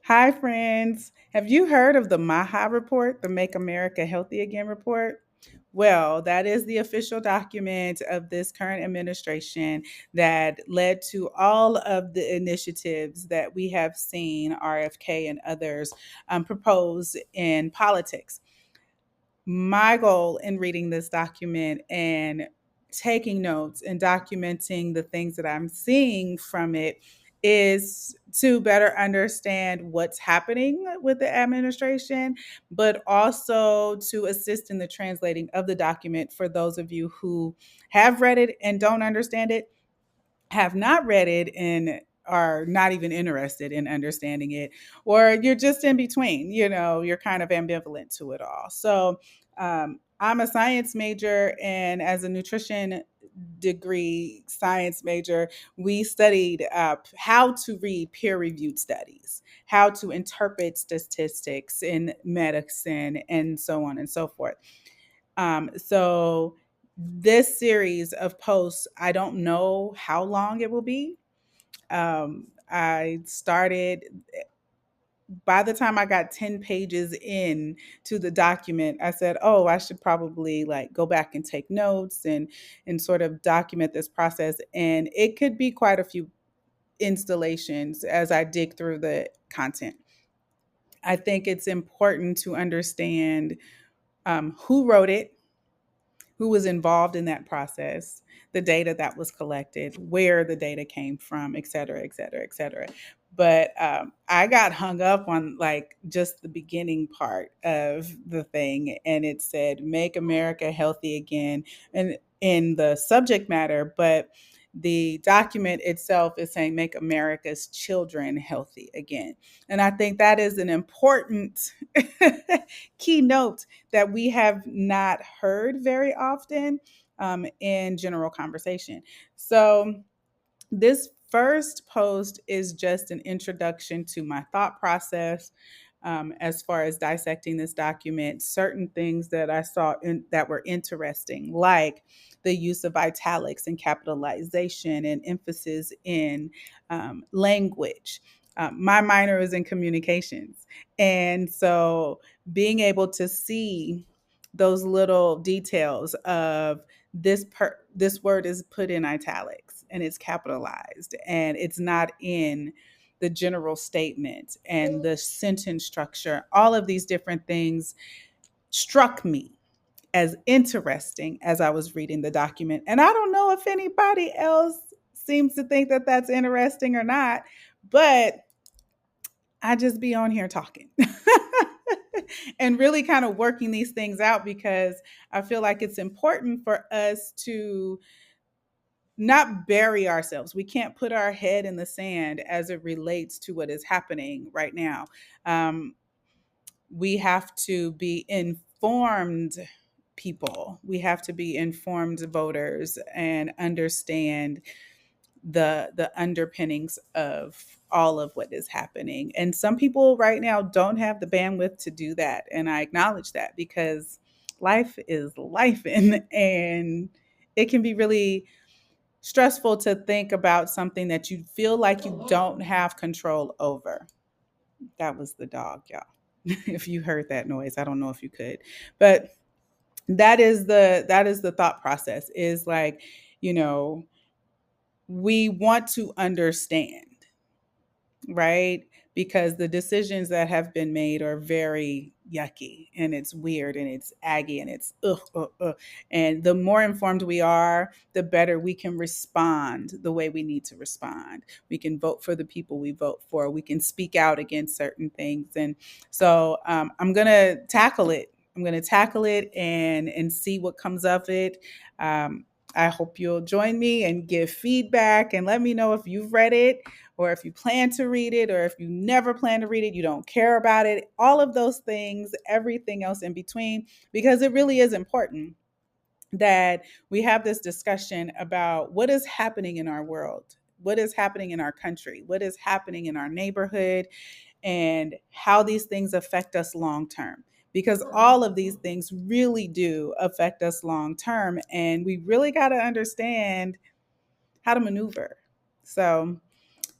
Hi, friends. Have you heard of the MAHA Report, the Make America Healthy Again report? Well, that is the official document of this current administration that led to all of the initiatives that we have seen RFK and others propose in politics. My goal in reading this document and taking notes and documenting the things that I'm seeing from it is to better understand what's happening with the administration, but also to assist in the translating of the document for those of you who have read it and don't understand it, have not read it and are not even interested in understanding it, or you're just in between, you're kind of ambivalent to it all. So, I'm a science major, and as a nutrition degree science major, we studied how to read peer reviewed studies, how to interpret statistics in medicine, and so on and so forth. So this series of posts, I don't know how long it will be. I started by the time I got 10 pages in to the document, I said, "Oh, I should probably like go back and take notes and sort of document this process." And it could be quite a few installations as I dig through the content. I think it's important to understand who wrote it, who was involved in that process, the data that was collected, where the data came from, et cetera, et cetera, et cetera. But I got hung up on like just the beginning part of the thing, and it said "Make America Healthy Again," and in the subject matter, but the document itself is saying "Make America's children healthy again," and I think that is an important keynote that we have not heard very often in general conversation. So, this first post is just an introduction to my thought process as far as dissecting this document, certain things that I saw that were interesting, like the use of italics and capitalization and emphasis in language. My minor is in communications. And so being able to see those little details of this word is put in italics and it's capitalized and it's not in the general statement and the sentence structure, all of these different things struck me as interesting as I was reading the document. And I don't know if anybody else seems to think that that's interesting or not, but I just be on here talking and really kind of working these things out because I feel like it's important for us to not bury ourselves. We can't put our head in the sand as it relates to what is happening right now. Um, we have to be informed people. We have to be informed voters and understand the underpinnings of all of what is happening. And some people right now don't have the bandwidth to do that. And I acknowledge that because life is life and it can be really stressful to think about something that you feel like you don't have control over. That was the dog, y'all. If you heard that noise, I don't know if you could. But that is the thought process is like, you know, we want to understand, right? Because the decisions that have been made are very yucky and it's weird and it's aggy and it's ugh, ugh, ugh. And the more informed we are, the better we can respond the way we need to respond. We can vote for the people we vote for. We can speak out against certain things. And so I'm going to tackle it. I'm going to tackle it and see what comes of it. I hope you'll join me and give feedback and let me know if you've read it or if you plan to read it, or if you never plan to read it, you don't care about it, all of those things, everything else in between, because it really is important that we have this discussion about what is happening in our world, what is happening in our country, what is happening in our neighborhood, and how these things affect us long term. Because all of these things really do affect us long term, and we really got to understand how to maneuver. So,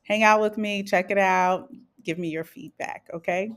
hang out with me, check it out, give me your feedback, okay?